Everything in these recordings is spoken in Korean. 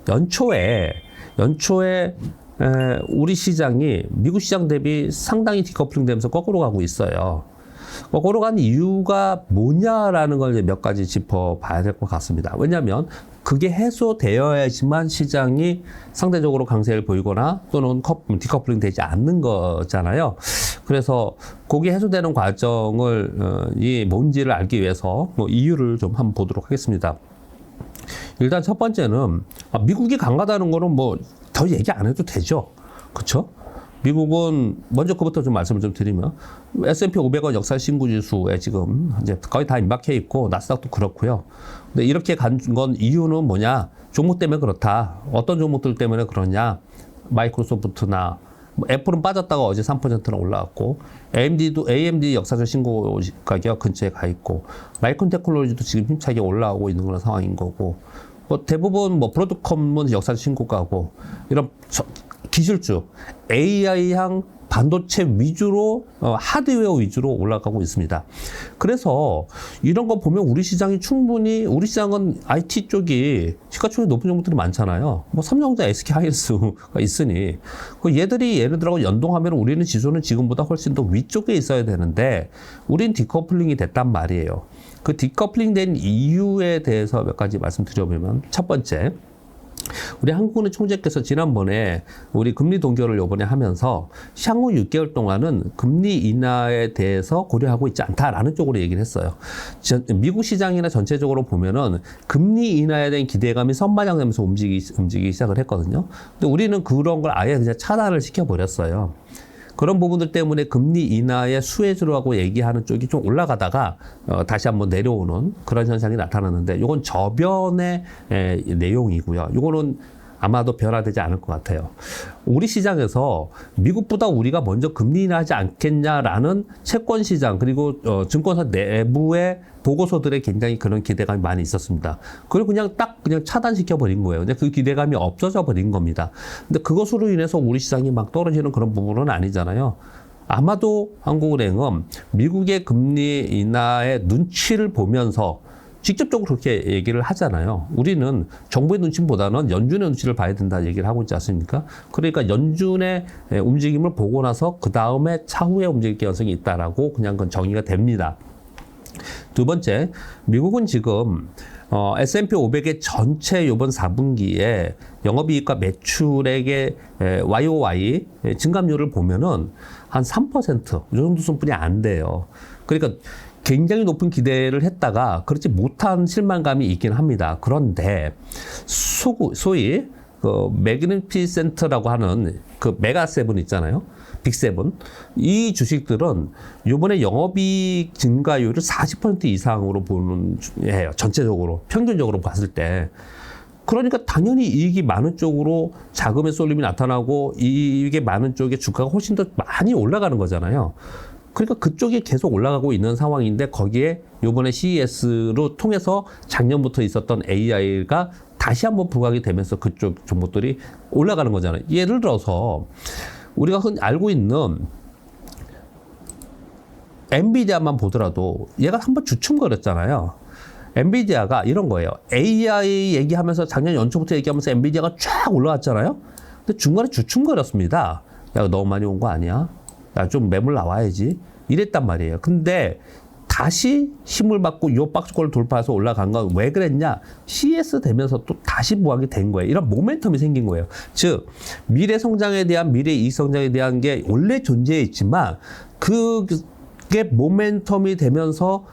연초에 우리 시장이 미국 시장 대비 상당히 디커플링 되면서 거꾸로 가고 있어요. 거꾸로 간 이유가 뭐냐라는 걸 이제 몇 가지 짚어봐야 될 것 같습니다. 왜냐하면 그게 해소되어야지만 시장이 상대적으로 강세를 보이거나 또는 디커플링 되지 않는 거잖아요. 그래서 그게 해소되는 과정을 이 뭔지를 알기 위해서 이유를 좀 한번 보도록 하겠습니다. 일단 첫 번째는 미국이 강하다는 거는 뭐 더 얘기 안 해도 되죠. 그렇죠? 미국은 먼저 그부터 좀 말씀을 좀 드리면 S&P 500은 역사 신고 지수에 지금 이제 거의 다 임박해 있고 나스닥도 그렇고요. 근데 이렇게 간 건 이유는 뭐냐? 종목 때문에 그렇다. 어떤 종목들 때문에 그러냐? 마이크로소프트나 애플은 빠졌다가 어제 3%나 올라왔고 AMD 역사적 신고 가격 근처에 가 있고 마이크론 테크놀로지도 지금 힘차게 올라오고 있는 그런 상황인 거고 뭐 대부분 뭐 브로드컴은 역사적 신고가고 이런 기술주 AI향 반도체 위주로 하드웨어 위주로 올라가고 있습니다. 그래서 이런 거 보면 우리 시장이 충분히 우리 시장은 IT 쪽이 시가총액 높은 종목들이 많잖아요. 뭐 삼성전자, SK하이닉스가 있으니 얘들이 얘네들하고 연동하면 우리는 지수는 지금보다 훨씬 더 위쪽에 있어야 되는데 우린 디커플링이 됐단 말이에요. 그 디커플링 된 이유에 대해서 몇 가지 말씀드려보면 첫 번째, 우리 한국은행 총재께서 지난번에 우리 금리 동결을 요번에 하면서 향후 6개월 동안은 금리 인하에 대해서 고려하고 있지 않다라는 쪽으로 얘기를 했어요. 미국 시장이나 전체적으로 보면은 금리 인하에 대한 기대감이 선반영되면서 움직이기 시작을 했거든요. 근데 우리는 그런 걸 아예 그냥 차단을 시켜버렸어요. 그런 부분들 때문에 금리 인하의 수혜주라고 얘기하는 쪽이 좀 올라가다가 다시 한번 내려오는 그런 현상이 나타났는데 이건 저변의 내용이고요. 이거는 아마도 변화되지 않을 것 같아요. 우리 시장에서 미국보다 우리가 먼저 금리 인하하지 않겠냐라는 채권 시장 그리고 증권사 내부의 보고서들에 굉장히 그런 기대감이 많이 있었습니다. 그걸 그냥 차단시켜 버린 거예요. 근데 그 기대감이 없어져 버린 겁니다. 근데 그것으로 인해서 우리 시장이 막 떨어지는 그런 부분은 아니잖아요. 아마도 한국은행은 미국의 금리 인하의 눈치를 보면서 직접적으로 그렇게 얘기를 하잖아요. 우리는 정부의 눈치보다는 연준의 눈치를 봐야 된다 얘기를 하고 있지 않습니까? 그러니까 연준의 움직임을 보고 나서 그 다음에 차후에 움직일 가능성이 있다라고 그냥 그건 정의가 됩니다. 두 번째, 미국은 지금 S&P 500의 전체 이번 4분기에 영업이익과 매출액의 YOY 증감률을 보면은 한 3%, 이 정도 수준뿐이 안 돼요. 그러니까 굉장히 높은 기대를 했다가 그렇지 못한 실망감이 있긴 합니다. 그런데 소위 그 매그니피센트라고 하는 그 메가세븐 있잖아요. 빅세븐. 이 주식들은 이번에 영업이익 증가율을 40% 이상으로 보는 해요. 전체적으로 평균적으로 봤을 때. 그러니까 당연히 이익이 많은 쪽으로 자금의 쏠림이 나타나고 이익이 많은 쪽에 주가가 훨씬 더 많이 올라가는 거잖아요. 그러니까 그쪽이 계속 올라가고 있는 상황인데 거기에 요번에 CES로 통해서 작년부터 있었던 AI가 다시 한번 부각이 되면서 그쪽 종목들이 올라가는 거잖아요. 예를 들어서 우리가 흔히 알고 있는 엔비디아만 보더라도 얘가 한번 주춤거렸잖아요. 엔비디아가 이런 거예요. AI 얘기하면서 작년 연초부터 얘기하면서 엔비디아가 쫙 올라왔잖아요. 근데 중간에 주춤거렸습니다. 야, 너무 많이 온 거 아니야? 야, 좀 매물 나와야지. 이랬단 말이에요. 근데 다시 힘을 받고 요 박스권을 돌파해서 올라간 건 왜 그랬냐? CS 되면서 또 다시 부각이 된 거예요. 이런 모멘텀이 생긴 거예요. 즉, 미래 성장에 대한, 미래 이익 성장에 대한 게 원래 존재해 있지만 그게 모멘텀이 되면서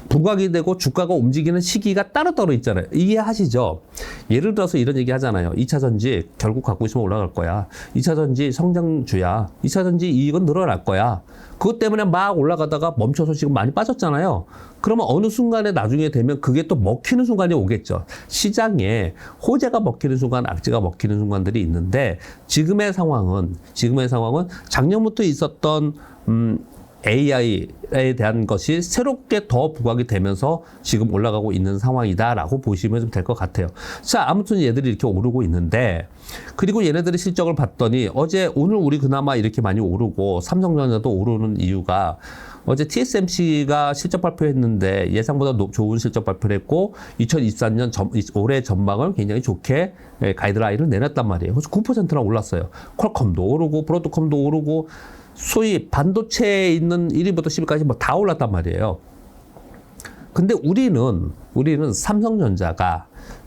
부각이 되고 주가가 움직이는 시기가 따로따로 있잖아요. 이해하시죠? 예를 들어서 이런 얘기 하잖아요. 2차 전지 결국 갖고 있으면 올라갈 거야. 2차 전지 성장주야. 2차 전지 이익은 늘어날 거야. 그것 때문에 막 올라가다가 멈춰서 지금 많이 빠졌잖아요. 그러면 어느 순간에 나중에 되면 그게 또 먹히는 순간이 오겠죠. 시장에 호재가 먹히는 순간, 악재가 먹히는 순간들이 있는데 지금의 상황은 작년부터 있었던 AI 대한 것이 새롭게 더 부각이 되면서 지금 올라가고 있는 상황이다라고 보시면 좀 될 것 같아요. 자, 아무튼 얘들이 이렇게 오르고 있는데, 그리고 얘네들의 실적을 봤더니 오늘 우리 그나마 이렇게 많이 오르고 삼성전자도 오르는 이유가 어제 TSMC가 실적 발표했는데 예상보다 좋은 실적 발표를 했고 2024년 올해 전망을 굉장히 좋게 가이드라인을 내놨단 말이에요. 그래서 9%나 올랐어요. 퀄컴도 오르고 브로드컴도 오르고 소위 반도체에 있는 1위부터 10위까지 뭐 다 올랐단 말이에요. 근데 우리는 삼성전자,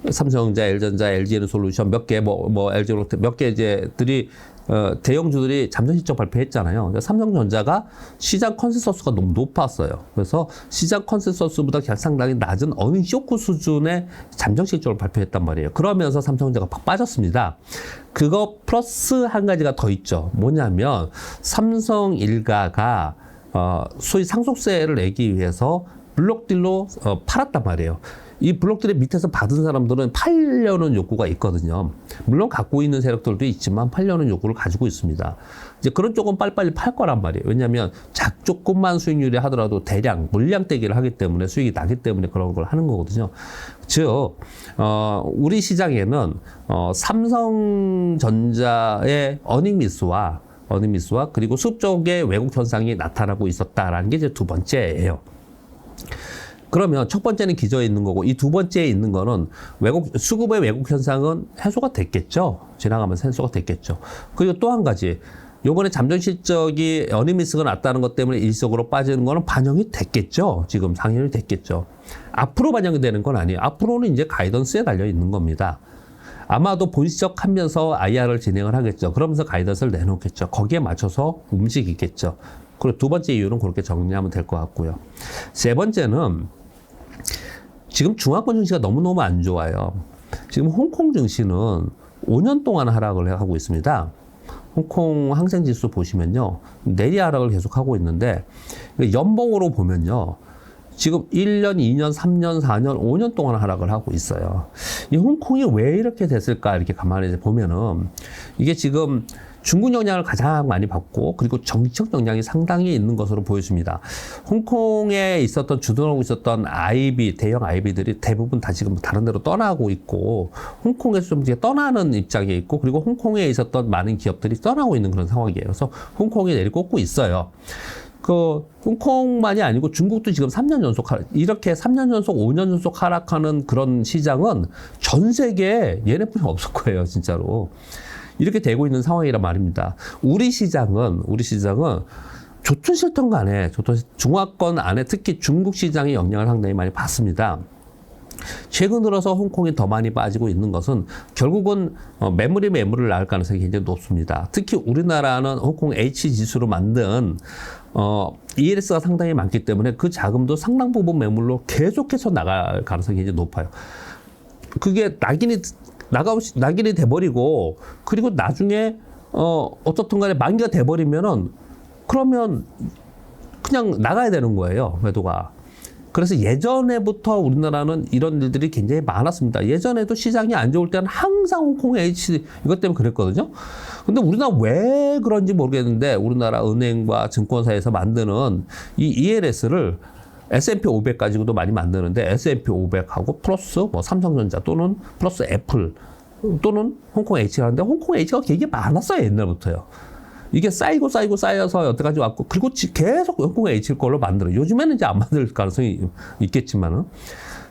LG전자, LG에너솔루션 몇 개, LG로테 몇 개들이 대형주들이 잠정 실적 발표했잖아요. 삼성전자가 시장 컨센서스가 너무 높았어요. 그래서 시장 컨센서스보다 상당히 낮은 어닝 쇼크 수준의 잠정 실적을 발표했단 말이에요. 그러면서 삼성전자가 팍 빠졌습니다. 그거 플러스 한 가지가 더 있죠. 뭐냐면 삼성 일가가 소위 상속세를 내기 위해서 블록딜로 팔았단 말이에요. 이 블록들의 밑에서 받은 사람들은 팔려는 욕구가 있거든요. 물론 갖고 있는 세력들도 있지만 팔려는 욕구를 가지고 있습니다. 이제 그런 쪽은 빨리빨리 팔 거란 말이에요. 왜냐하면 조금만 수익률이 하더라도 대량 물량 떼기를 하기 때문에 수익이 나기 때문에 그런 걸 하는 거거든요. 즉 우리 시장에는 삼성전자의 어닝미스와 그리고 수급 쪽의 왜곡 현상이 나타나고 있었다라는 게 이제 두 번째예요. 그러면 첫 번째는 기저에 있는 거고 이 두 번째에 있는 거는 수급의 왜곡 현상은 해소가 됐겠죠. 지나가면서 해소가 됐겠죠. 그리고 또 한 가지, 요번에 잠정 실적이 어닝미스가 났다는 것 때문에 일시적으로 빠지는 거는 반영이 됐겠죠. 지금 상향이 됐겠죠. 앞으로 반영이 되는 건 아니에요. 앞으로는 이제 가이던스에 달려 있는 겁니다. 아마도 본시적하면서 IR을 진행을 하겠죠. 그러면서 가이던스를 내놓겠죠. 거기에 맞춰서 움직이겠죠. 그리고 두 번째 이유는 그렇게 정리하면 될 것 같고요. 세 번째는 지금 중화권 증시가 너무너무 안 좋아요. 지금 홍콩 증시는 5년 동안 하락을 하고 있습니다. 홍콩 항생지수 보시면요. 내리 하락을 계속하고 있는데 연봉으로 보면요. 지금 1년, 2년, 3년, 4년, 5년 동안 하락을 하고 있어요. 이 홍콩이 왜 이렇게 됐을까 이렇게 가만히 보면은 이게 지금 중국 영향을 가장 많이 받고 그리고 정치적 영향이 상당히 있는 것으로 보여집니다. 홍콩에 주둔하고 있었던 대형 IB들이 대부분 다 지금 다른 데로 떠나고 있고 홍콩에서 좀 이제 떠나는 입장에 있고 그리고 홍콩에 있었던 많은 기업들이 떠나고 있는 그런 상황이에요. 그래서 홍콩이 내리꽂고 있어요. 홍콩만이 아니고 중국도 지금 3년 연속 이렇게 3년 연속, 5년 연속 하락하는 그런 시장은 전 세계에 얘네뿐이 없을 거예요, 진짜로. 이렇게 되고 있는 상황이란 말입니다. 우리 시장은 좋든 싫든 간에 중화권 안에 특히 중국 시장의 영향을 상당히 많이 받습니다. 최근 들어서 홍콩이 더 많이 빠지고 있는 것은 결국은 매물을 낳을 가능성이 굉장히 높습니다. 특히 우리나라는 홍콩 H지수로 만든 ELS가 상당히 많기 때문에 그 자금도 상당 부분 매물로 계속해서 나갈 가능성이 굉장히 높아요. 그게 낙인이 돼버리고 그리고 나중에 어떻든 간에 만기가 돼버리면은 그러면 그냥 나가야 되는 거예요, 매도가. 그래서 예전에부터 우리나라는 이런 일들이 굉장히 많았습니다. 예전에도 시장이 안 좋을 때는 항상 홍콩 H 이것 때문에 그랬거든요. 근데 우리나라 왜 그런지 모르겠는데 우리나라 은행과 증권사에서 만드는 이 ELS를 S&P 500 가지고도 많이 만드는데 S&P 500하고 플러스 삼성전자 또는 플러스 애플 또는 홍콩 H가 하는데 홍콩 H가 되게 많았어요, 옛날부터요. 이게 쌓여서 여태까지 왔고 그리고 계속 홍콩 H일 걸로 만들어요. 요즘에는 이제 안 만들 가능성이 있겠지만은.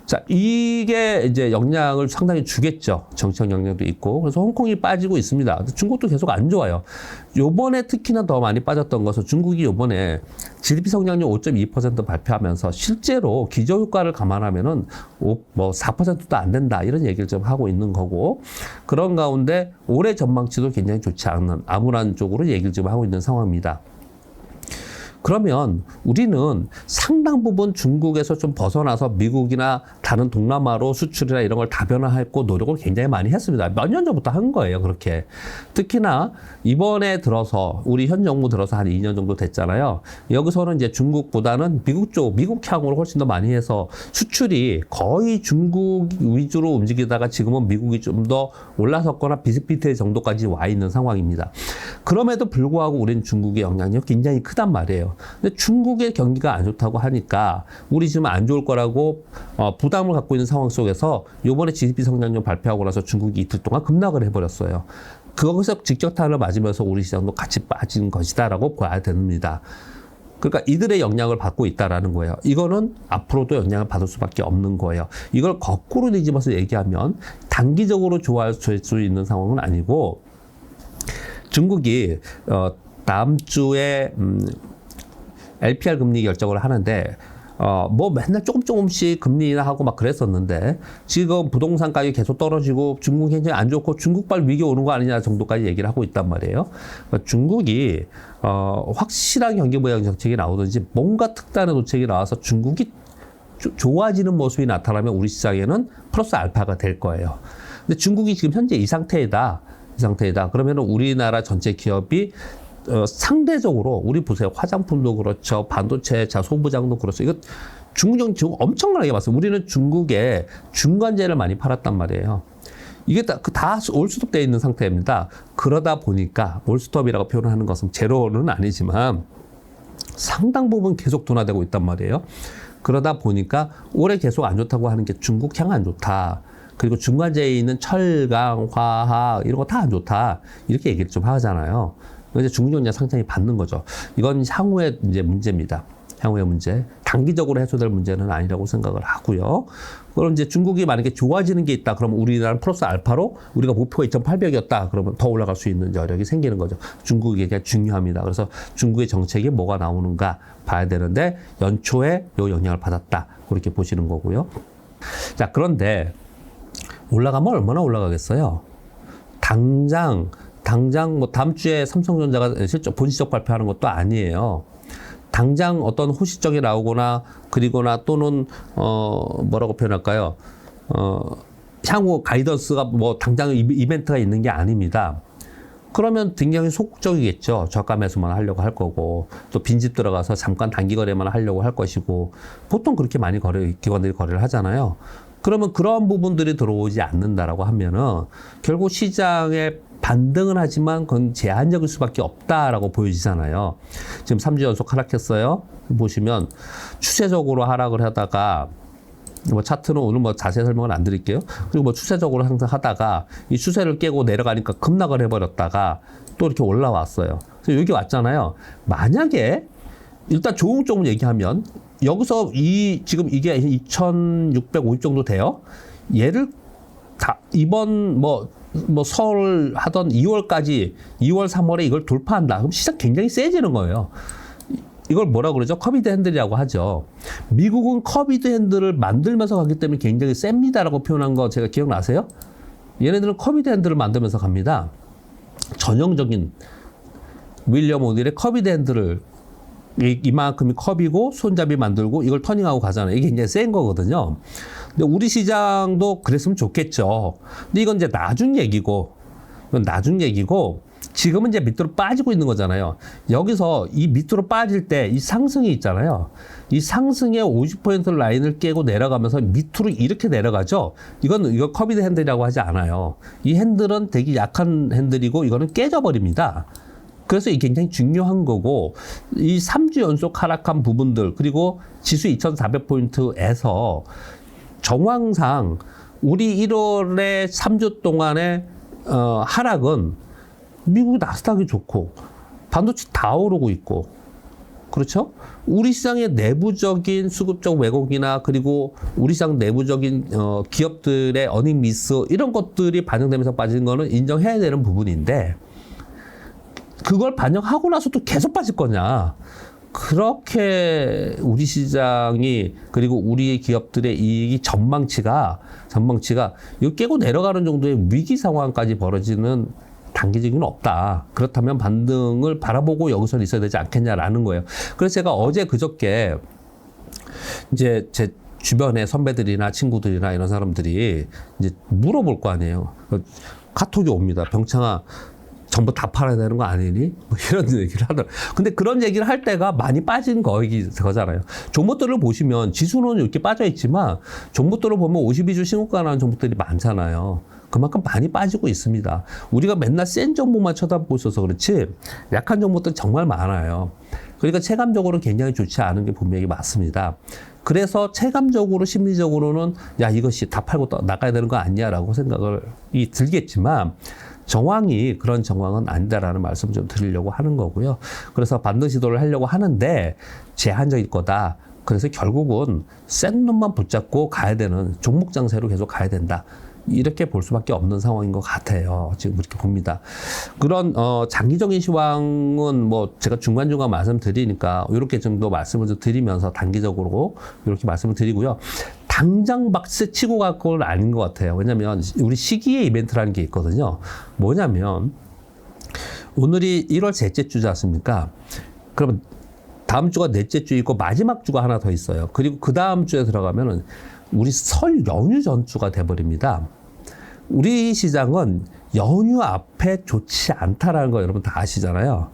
자, 이게 이제 영향을 상당히 주겠죠. 정치적 영향도 있고. 그래서 홍콩이 빠지고 있습니다. 중국도 계속 안 좋아요. 요번에 특히나 더 많이 빠졌던 것은 중국이 요번에 GDP 성장률 5.2% 발표하면서 실제로 기저효과를 감안하면은 4%도 안 된다. 이런 얘기를 좀 하고 있는 거고. 그런 가운데 올해 전망치도 굉장히 좋지 않은 암울한 쪽으로 얘기를 좀 하고 있는 상황입니다. 그러면 우리는 상당 부분 중국에서 좀 벗어나서 미국이나 다른 동남아로 수출이나 이런 걸 다변화했고 노력을 굉장히 많이 했습니다. 몇 년 전부터 한 거예요. 그렇게. 특히나 이번에 들어서 우리 현 정부 들어서 한 2년 정도 됐잖아요. 여기서는 이제 중국보다는 미국 쪽, 미국향으로 훨씬 더 많이 해서 수출이 거의 중국 위주로 움직이다가 지금은 미국이 좀 더 올라섰거나 비슷비슷해 정도까지 와 있는 상황입니다. 그럼에도 불구하고 우리는 중국의 영향력이 굉장히 크단 말이에요. 근데 중국의 경기가 안 좋다고 하니까 우리 지금 안 좋을 거라고 부담을 갖고 있는 상황 속에서 이번에 GDP 성장률 발표하고 나서 중국이 이틀 동안 급락을 해버렸어요. 거기서 직격탄을 맞으면서 우리 시장도 같이 빠진 것이다라고 봐야 됩니다. 그러니까 이들의 영향을 받고 있다라는 거예요. 이거는 앞으로도 영향을 받을 수밖에 없는 거예요. 이걸 거꾸로 뒤집어서 얘기하면 단기적으로 좋아할 수 있는 상황은 아니고 중국이 다음 주에 LPR 금리 결정을 하는데 뭐 맨날 조금씩 금리 인하하고 막 그랬었는데 지금 부동산 가격이 계속 떨어지고 중국 굉장히 안 좋고 중국발 위기 오는 거 아니냐 정도까지 얘기를 하고 있단 말이에요. 그러니까 중국이 확실한 경기 부양 정책이 나오든지 뭔가 특단의 정책이 나와서 중국이 좋아지는 모습이 나타나면 우리 시장에는 플러스 알파가 될 거예요. 근데 중국이 지금 현재 이 상태이다. 그러면 우리나라 전체 기업이 상대적으로 우리 보세요. 화장품도 그렇죠. 반도체, 소부장도 그렇죠. 이거 중국 엄청나게 봤어요. 우리는 중국에 중간재를 많이 팔았단 말이에요. 이게 다 올스톱되어 있는 상태입니다. 그러다 보니까 올스톱이라고 표현하는 것은 제로는 아니지만 상당 부분 계속 둔화되고 있단 말이에요. 그러다 보니까 올해 계속 안 좋다고 하는 게 중국 향 안 좋다. 그리고 중간재에 있는 철강, 화학 이런 거 다 안 좋다. 이렇게 얘기를 좀 하잖아요. 이제 중국 경제 상당히 받는 거죠. 이건 향후의 이제 문제입니다. 향후의 문제. 단기적으로 해소될 문제는 아니라고 생각을 하고요. 그럼 이제 중국이 만약에 좋아지는 게 있다. 그러면 우리나라는 플러스 알파로 우리가 목표가 2,800이었다. 그러면 더 올라갈 수 있는 여력이 생기는 거죠. 중국이 굉장히 중요합니다. 그래서 중국의 정책이 뭐가 나오는가 봐야 되는데 연초에 요 영향을 받았다. 그렇게 보시는 거고요. 자, 그런데 올라가면 얼마나 올라가겠어요? 당장 뭐 다음 주에 삼성전자가 본시적 발표하는 것도 아니에요. 당장 어떤 호시적이 나오거나 그리거나 또는 뭐라고 표현할까요? 향후 가이던스가 뭐 당장 이벤트가 있는 게 아닙니다. 그러면 굉장히 소극적이겠죠. 저가 매수만 하려고 할 거고 또 빈집 들어가서 잠깐 단기 거래만 하려고 할 것이고 보통 그렇게 많이 기관들이 거래를 하잖아요. 그러면 그런 부분들이 들어오지 않는다라고 하면은 결국 시장에 반등은 하지만 그건 제한적일 수밖에 없다라고 보여지잖아요. 지금 3주 연속 하락했어요. 보시면 추세적으로 하락을 하다가 뭐 차트는 오늘 뭐 자세히 설명은 안 드릴게요. 그리고 뭐 추세적으로 항상 하다가 이 추세를 깨고 내려가니까 급락을 해버렸다가 또 이렇게 올라왔어요. 그래서 여기 왔잖아요. 만약에 일단 좋은 쪽을 얘기하면 여기서 지금 이게 2,650 정도 돼요. 얘를 다 이번 뭐 설 하던 2월까지 2월, 3월에 이걸 돌파한다. 그럼 시장 굉장히 세지는 거예요. 이걸 뭐라 그러죠? 커비드 핸들이라고 하죠. 미국은 커비드 핸들을 만들면서 가기 때문에 굉장히 셉니다라고 표현한 거 제가 기억나세요? 얘네들은 커비드 핸들을 만들면서 갑니다. 전형적인 윌리엄 오닐의 커비드 핸들을 이만큼이 컵이고 손잡이 만들고 이걸 터닝하고 가잖아요. 이게 굉장히 센 거거든요. 근데 우리 시장도 그랬으면 좋겠죠. 근데 이건 이제 나중 얘기고 지금은 이제 밑으로 빠지고 있는 거잖아요. 여기서 이 밑으로 빠질 때 이 상승이 있잖아요. 이 상승의 50% 라인을 깨고 내려가면서 밑으로 이렇게 내려가죠. 이거 커비드 핸들이라고 하지 않아요. 이 핸들은 되게 약한 핸들이고 이거는 깨져버립니다. 그래서 이게 굉장히 중요한 거고 이 3주 연속 하락한 부분들 그리고 지수 2,400포인트에서 정황상 우리 1월에 3주 동안의 하락은 미국 나스닥이 좋고 반도체 다 오르고 있고 그렇죠? 우리 시장의 내부적인 수급적 왜곡이나 그리고 우리 시장 내부적인 기업들의 어닝 미스 이런 것들이 반영되면서 빠지는 거는 인정해야 되는 부분인데 그걸 반영하고 나서도 계속 빠질 거냐. 그렇게 우리 시장이 그리고 우리 기업들의 이익이 전망치가 이거 깨고 내려가는 정도의 위기 상황까지 벌어지는 단기적인 없다. 그렇다면 반등을 바라보고 여기서 있어야 되지 않겠냐라는 거예요. 그래서 제가 어제 그저께 이제 제 주변의 선배들이나 친구들이나 이런 사람들이 이제 물어볼 거 아니에요. 카톡이 옵니다. 병창아, 전부 다 팔아야 되는 거 아니니? 뭐 이런 얘기를 하더라고요. 근데 그런 얘기를 할 때가 많이 빠진 거잖아요. 종목들을 보시면 지수는 이렇게 빠져 있지만 종목들을 보면 52주 신고가 나는 종목들이 많잖아요. 그만큼 많이 빠지고 있습니다. 우리가 맨날 센 종목만 쳐다보고 있어서 그렇지 약한 종목들 정말 많아요. 그러니까 체감적으로 굉장히 좋지 않은 게 분명히 맞습니다. 그래서 체감적으로 심리적으로는 야 이것이 다 팔고 나가야 되는 거 아니냐라고 생각이 들겠지만 정황이 그런 정황은 아니다라는 말씀 좀 드리려고 하는 거고요. 그래서 반등 시도를 하려고 하는데 제한적일 거다. 그래서 결국은 센 놈만 붙잡고 가야 되는 종목 장세로 계속 가야 된다. 이렇게 볼 수밖에 없는 상황인 것 같아요. 지금 이렇게 봅니다. 그런 장기적인 시황은 뭐 제가 중간중간 말씀드리니까 이렇게 정도 말씀을 좀 드리면서 단기적으로 이렇게 말씀을 드리고요. 당장 박스 치고 갈 건 아닌 것 같아요. 왜냐하면 우리 시기의 이벤트라는 게 있거든요. 뭐냐면 오늘이 1월 셋째 주지 않습니까? 그러면 다음 주가 넷째 주이고 마지막 주가 하나 더 있어요. 그리고 그 다음 주에 들어가면은 우리 설 연휴 전주가 돼버립니다. 우리 시장은 연휴 앞에 좋지 않다라는 거 여러분 다 아시잖아요.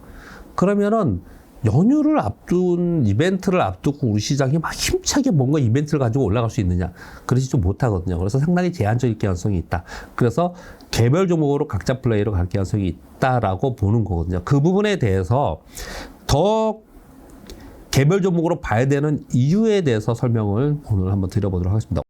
그러면은 연휴를 앞둔 이벤트를 앞두고 우리 시장이 막 힘차게 뭔가 이벤트를 가지고 올라갈 수 있느냐? 그러지 좀 못하거든요. 그래서 상당히 제한적일 가능성이 있다. 그래서 개별 종목으로 각자 플레이로 갈 가능성이 있다라고 보는 거거든요. 그 부분에 대해서 더 개별 종목으로 봐야 되는 이유에 대해서 설명을 오늘 한번 드려보도록 하겠습니다.